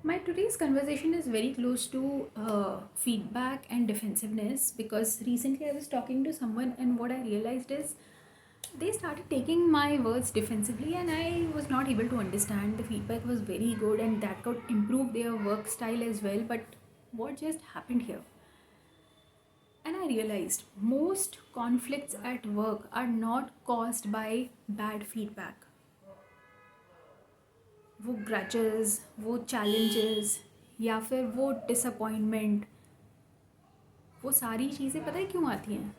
My today's conversation is very close to feedback and defensiveness because recently I was talking to someone and what I realized is they started taking my words defensively and I was not able to understand. The feedback was very good and that could improve their work style as well. But what just happened here? And I realized most conflicts at work are not caused by bad feedback. वो grudges, वो challenges या फिर वो disappointment, वो सारी चीज़ें पता है क्यों आती हैं?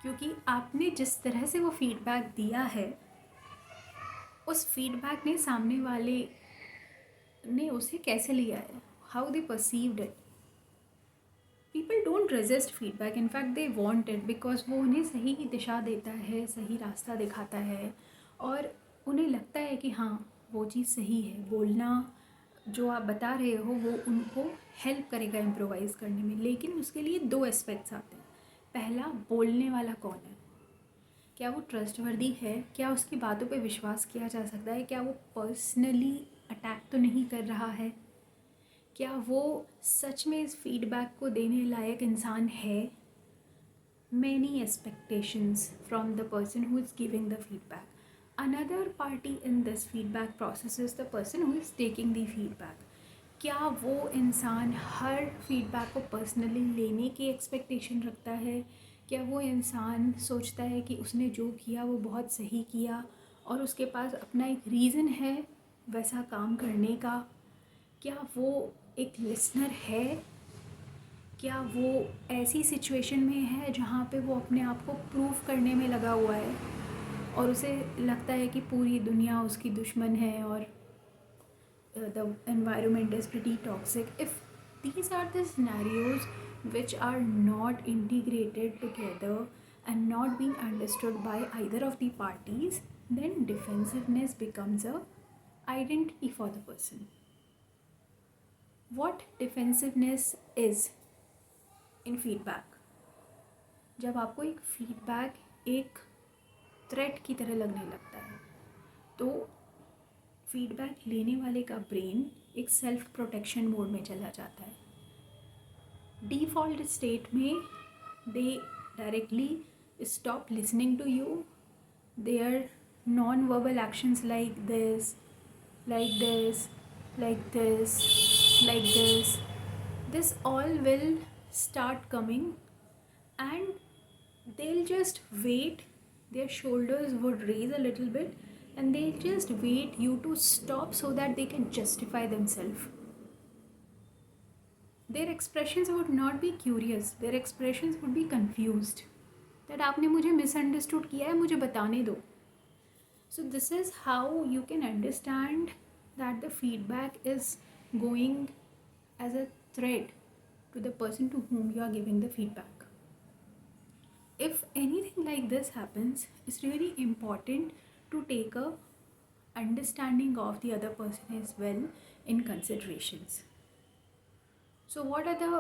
क्योंकि आपने जिस तरह से वो फीडबैक दिया है, उस फीडबैक ने सामने वाले ने उसे कैसे लिया है, how they perceived it. People don't resist feedback, in fact they want it because वो उन्हें सही दिशा देता है, सही रास्ता दिखाता है और उन्हें लगता है कि हाँ वो चीज़ सही है. बोलना जो आप बता रहे हो वो उनको हेल्प करेगा इम्प्रोवाइज़ करने में. लेकिन उसके लिए दो एस्पेक्ट्स आते हैं. पहला, बोलने वाला कौन है, क्या वो ट्रस्टवर्दी है, क्या उसकी बातों पे विश्वास किया जा सकता है, क्या वो पर्सनली अटैक तो नहीं कर रहा है, क्या वो सच में इस फीडबैक को देने लायक इंसान है. Many expectations from the person who is giving the feedback. Another party in this feedback process is the person who is taking the feedback. क्या वो इंसान हर फीडबैक को पर्सनली लेने की एक्सपेक्टेशन रखता है, क्या वो इंसान सोचता है कि उसने जो किया वो बहुत सही किया और उसके पास अपना एक रीज़न है वैसा काम करने का. क्या वो एक लिसनर है, क्या वो ऐसी सिचुएशन में है जहाँ पे वो अपने आप को प्रूव करने में लगा हुआ है और उसे लगता है कि पूरी दुनिया उसकी दुश्मन है और the environment is pretty toxic. If these are the scenarios which are not integrated together and not being understood by either of the parties, then defensiveness becomes a identity for the person. What defensiveness is in feedback? जब आपको एक feedback एक threat की तरह लगने लगता है तो फीडबैक लेने वाले का ब्रेन एक सेल्फ प्रोटेक्शन मोड में चला जाता है. डिफ़ॉल्ट स्टेट में they directly stop listening to you. Their non verbal actions like this, like this, like this, like this all will start coming and they'll just wait. Their shoulders would raise a little bit and they'll just wait you to stop so that they can justify themselves. Their expressions would not be curious, their expressions would be confused. That आपने मुझे misunderstood किया है, मुझे बताने दो. So this is how you can understand that the feedback is going as a threat to the person to whom you are giving the feedback. If anything like this happens, it's really important to take a understanding of the other person as well in considerations. So what are the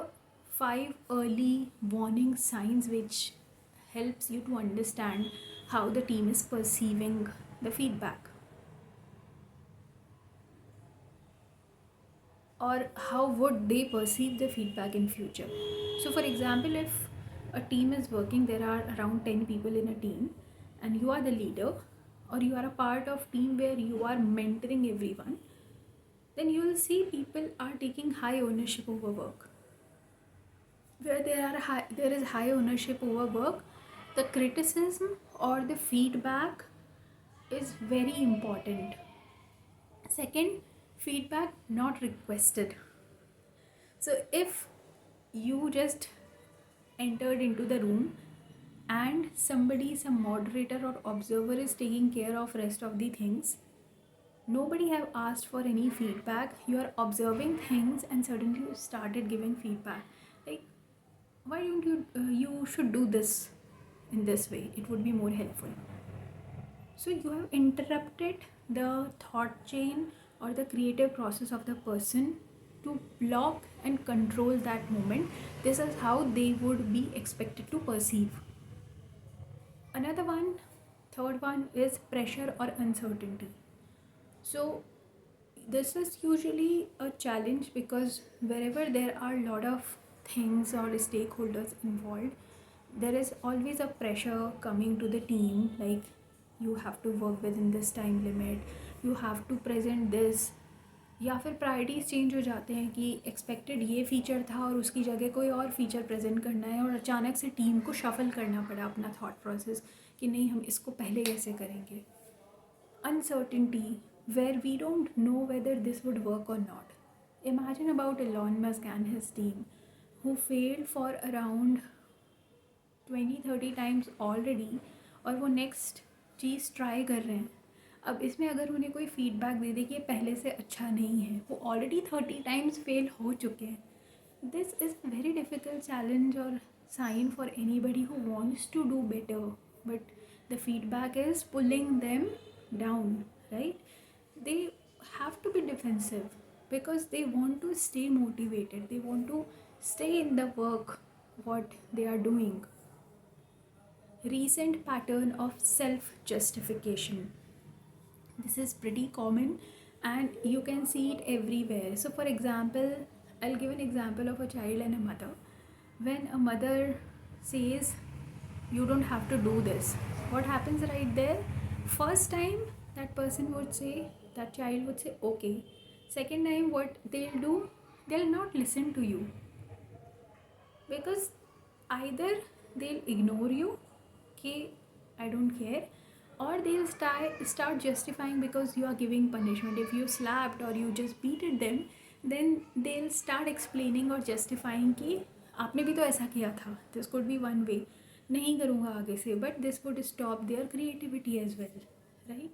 5 early warning signs which helps you to understand how the team is perceiving the feedback or how would they perceive the feedback in future? So for example, if a team is working, there are around 10 people in a team and you are the leader or you are a part of team where you are mentoring everyone, then you will see people are taking high ownership over work. Where there is high ownership over work, the criticism or the feedback is very important. Second, feedback not requested. So if you just entered into the room and somebody, some moderator or observer is taking care of rest of the things, nobody have asked for any feedback, you are observing things and suddenly you started giving feedback like, why don't you you should do this in this way, it would be more helpful. So you have interrupted the thought chain or the creative process of the person to block and control that moment. This is how they would be expected to perceive. Another one, third one is pressure or uncertainty. So This is usually a challenge because wherever there are a lot of things or stakeholders involved, there is always a pressure coming to the team, like you have to work within this time limit, you have to present this, या फिर priorities change हो जाते हैं कि expected ये feature था और उसकी जगह कोई और फीचर प्रेजेंट करना है, और अचानक से टीम को शफल करना पड़ा अपना थॉट प्रोसेस कि नहीं हम इसको पहले कैसे करेंगे. Uncertainty, where we don't know whether this would work or not. Imagine about Elon Musk and his team, who failed for around 20-30 times already, और वो नेक्स्ट चीज़ ट्राई कर रहे हैं. अब इसमें अगर उन्हें कोई फीडबैक दे दे कि ये पहले से अच्छा नहीं है, वो ऑलरेडी 30 टाइम्स फेल हो चुके हैं. This is very difficult challenge और sign for anybody who wants to do better, but the feedback is pulling them down, right? They have to be defensive because they want to stay motivated, they want to stay in the work what they are doing. Recent pattern of self justification, this is pretty common and you can see it everywhere. So for example, I'll give an example of a child and a mother. When a mother says you don't have to do this, what happens right there? First time that person would say, that child would say okay. Second time what they'll do, they'll not listen to you, because either they'll ignore you, okay, I don't care, or they'll start justifying because you are giving punishment. If you slapped or you just beated them, then they'll start explaining or justifying कि आपने भी तो ऐसा किया था. This could be one way. नहीं करूँगा आगे से, but this would stop their creativity as well, right?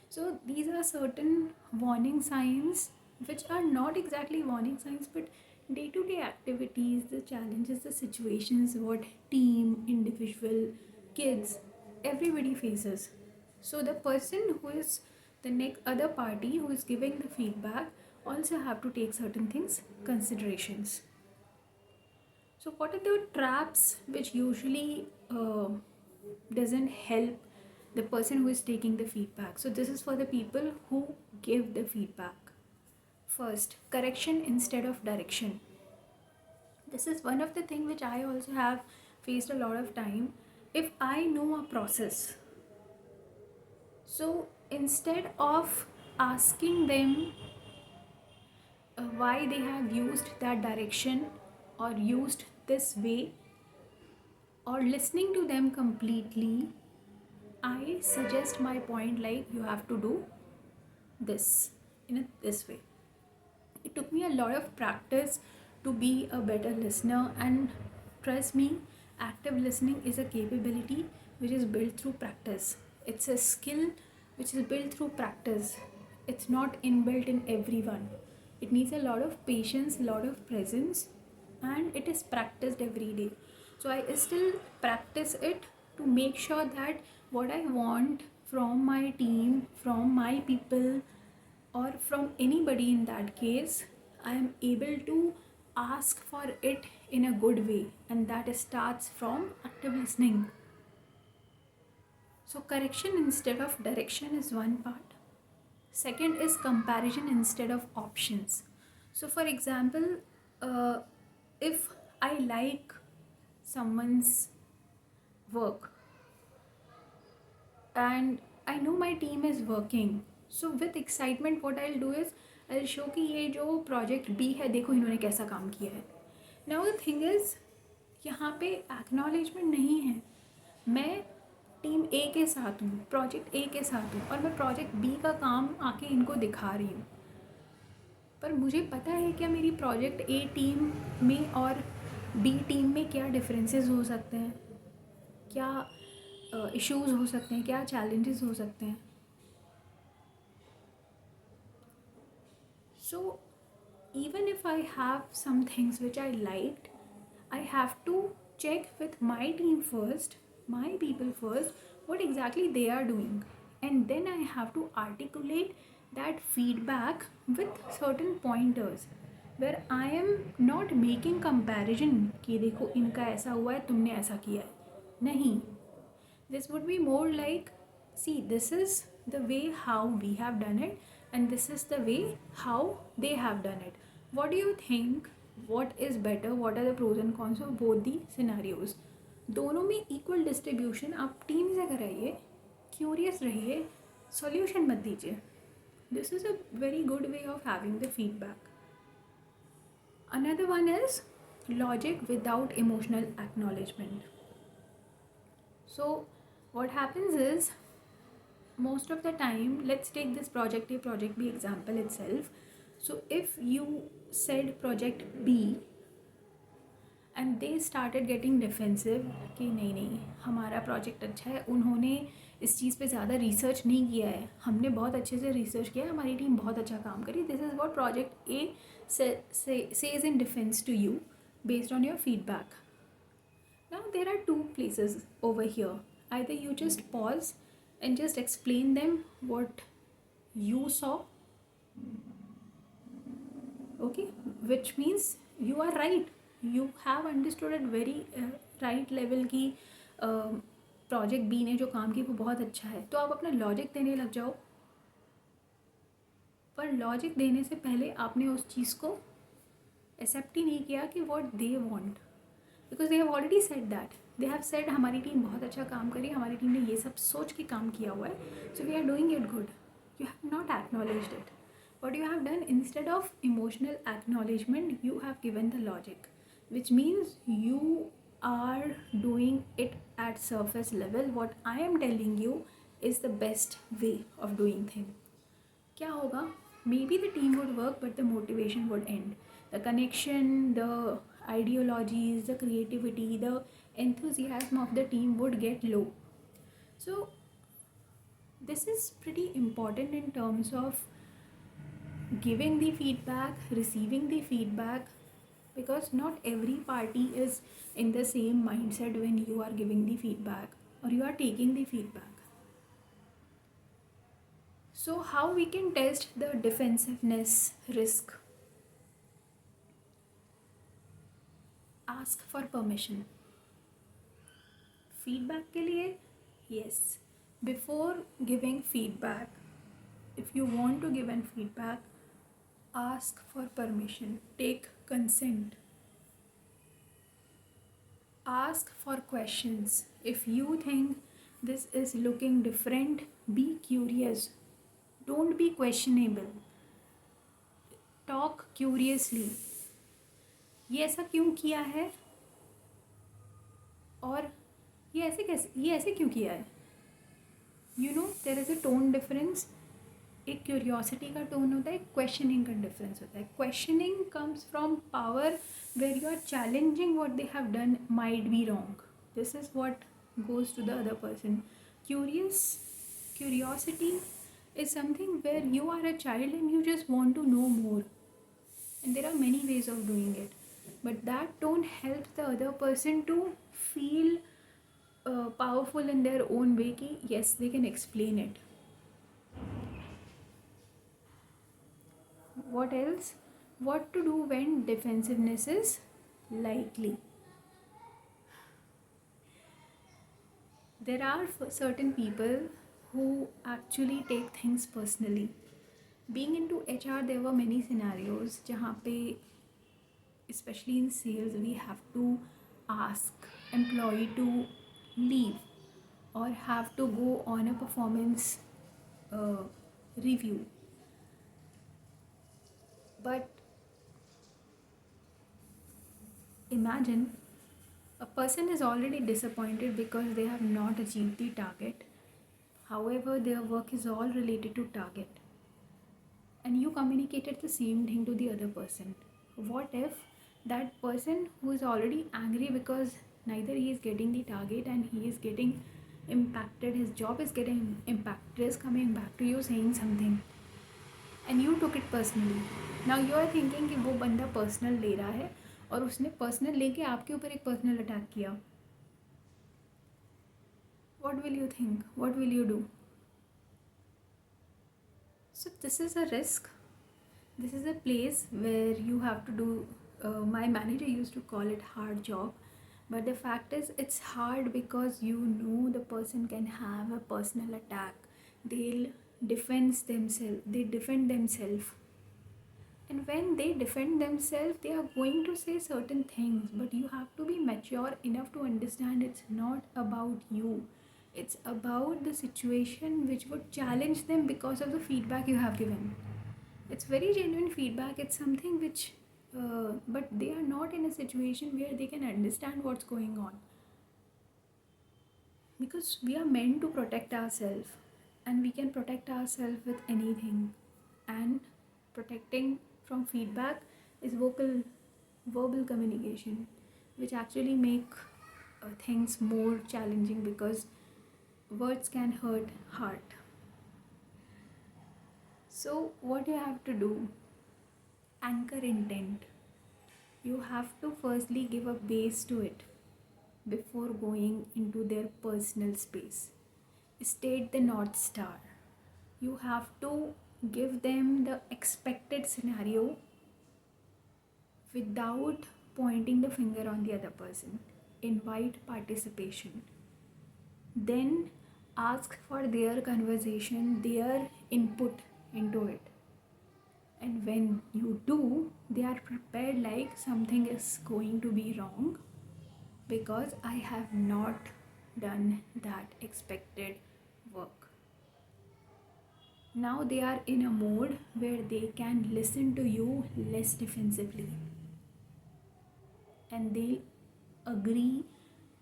So these are certain warning signs which are not exactly warning signs, but day-to-day activities, the challenges, the situations what team, individual, kids, everybody faces. So the person who is the next other party who is giving the feedback also have to take certain things considerations. So what are the traps which usually doesn't help the person who is taking the feedback? So this is for the people who give the feedback. First, correction instead of direction. This is one of the things which I also have faced a lot of time. If I know a process, so instead of asking them why they have used that direction or used this way, or listening to them completely, I suggest my point like you have to do this in this way. It took me a lot of practice to be a better listener, and trust me, active listening is a capability which is built through practice. It's a skill which is built through practice. It's not inbuilt in everyone. It needs a lot of patience, a lot of presence, and it is practiced every day. So I still practice it to make sure that what I want from my team, from my people, or from anybody in that case, I am able to ask for it in a good way, and that starts from active listening. So correction instead of direction is one part. Second is comparison instead of options. So for example, if I like someone's work and I know my team is working, so with excitement what I'll do is I'll show कि ये जो project B है देखो इन्होंने कैसा काम किया है. Now the thing is, यहाँ पे acknowledgement नहीं है. मैं टीम ए के साथ हूँ, प्रोजेक्ट ए के साथ हूँ, और मैं प्रोजेक्ट बी का काम आके इनको दिखा रही हूँ, पर मुझे पता है क्या मेरी प्रोजेक्ट ए टीम में और बी टीम में क्या डिफरेंसेस हो सकते हैं, क्या इश्यूज़ हो सकते हैं, क्या चैलेंजेस हो सकते हैं. So even if I have some things which I liked, I have to check with my team first, my people first, what exactly they are doing, and then I have to articulate that feedback with certain pointers where I am not making comparison कि देखो इनका ऐसा हुआ है तुमने ऐसा किया है. नहीं, this would be more like, see, this is the way how we have done it, and this is the way how they have done it. What do you think? What is better? What are the pros and cons of both the scenarios? दोनों में equal distribution आप team से कराइए, curious रहिए, solution मत दीजिए. This is a very good way of having the feedback. Another one is logic without emotional acknowledgement. So, what happens is, most of the time, let's take this project A, project B example itself. So, if you said project B and they started getting defensive कि नहीं नहीं हमारा project अच्छा है, उन्होंने इस चीज़ पे ज़्यादा रिसर्च नहीं किया है, हमने बहुत अच्छे से रिसर्च किया है, हमारी टीम बहुत अच्छा काम करी, this is what project A says in defense to you based on your feedback. Now there are two places over here. Either you just pause and just explain them what you saw, okay, which means you are right, you have understood at very right level कि project B ने जो काम किया वो बहुत अच्छा है, तो आप अपना लॉजिक देने लग जाओ. पर लॉजिक देने से पहले आपने उस चीज़ को एक्सेप्ट ही नहीं किया कि what they want, because they have already said that. They have said हमारी टीम बहुत अच्छा काम करी, हमारी टीम ने ये सब सोच के काम किया हुआ है, so we are doing it good. You have not acknowledged it. What you have done, instead of emotional acknowledgement, you have given the logic, which means you are doing it at surface level. What I am telling you is the best way of doing thing. क्या होगा? Maybe the team would work, but the motivation would end. The connection, the ideologies, the creativity, the enthusiasm of the team would get low. So this is pretty important in terms of giving the feedback, receiving the feedback, because not every party is in the same mindset when you are giving the feedback or you are taking the feedback. So how we can test the defensiveness risk? Ask for permission. Feedback के लिए, yes, before giving feedback, if you want to give an feedback, ask for permission, take consent, ask for questions. If you think this is looking different, be curious, don't be questionable, talk curiously. ये ऐसा क्यों किया है, और ये ऐसे क्यों किया है. You know, there is a tone difference. एक क्यूरियोसिटी का टोन होता है, एक क्वेश्चनिंग का डिफरेंस होता है. Questioning comes from power where you are challenging what they have done might be wrong. This is what goes to the other person. Curiosity is something where you are a child and you just want to know more, and there are many ways of doing it, but that don't help the other person to feel powerful in their own way ki yes they can explain it. What else? What to do when defensiveness is likely? There are certain people who actually take things personally. Being into HR, there were many scenarios जहाँ पे, especially in sales, we have to ask employee to leave or have to go on a performance review. But imagine a person is already disappointed because they have not achieved the target. However, their work is all related to target. And you communicated the same thing to the other person. What if that person who is already angry because neither he is getting the target and he is getting impacted, his job is getting impacted, is coming back to you saying something and you took it personally. Now you are thinking कि वो बंदा personal ले रहा है और उसने personal लेके आपके ऊपर एक पर्सनल अटैक किया. What will you think? What will you do? So this is a risk. This is a place where you have to do, my manager used to call it hard job, but the fact is it's hard because you know the person can have a personal attack. They'll defend themselves. And when they defend themselves, they are going to say certain things, but you have to be mature enough to understand it's not about you. It's about the situation which would challenge them because of the feedback you have given. It's very genuine feedback. It's something which, but they are not in a situation where they can understand what's going on. Because we are meant to protect ourselves, and we can protect ourselves with anything. And protecting from feedback is verbal communication, which actually make things more challenging because words can hurt heart. So what you have to do, anchor intent. You have to firstly give a base to it before going into their personal space. State the North Star. You have to give them the expected scenario without pointing the finger on the other person. Invite participation. Then ask for their conversation, their input into it. And when you do, they are prepared like something is going to be wrong because I have not done that expected work. Now they are in a mode where they can listen to you less defensively, and they'll agree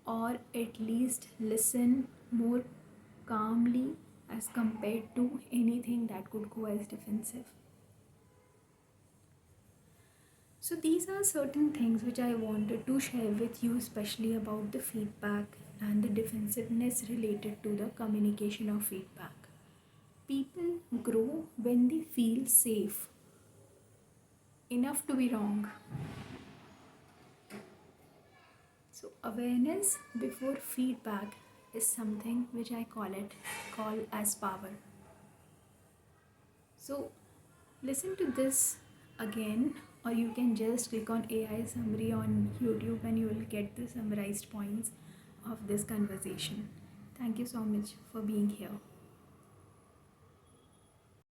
or at least listen more calmly as compared to anything that could go as defensive. So these are certain things which I wanted to share with you, especially about the feedback and the defensiveness related to the communication of feedback. People grow when they feel safe enough to be wrong. So awareness before feedback is something which I call as power. So listen to this again, or you can just click on AI summary on YouTube and you will get the summarized points of this conversation. Thank you so much for being here.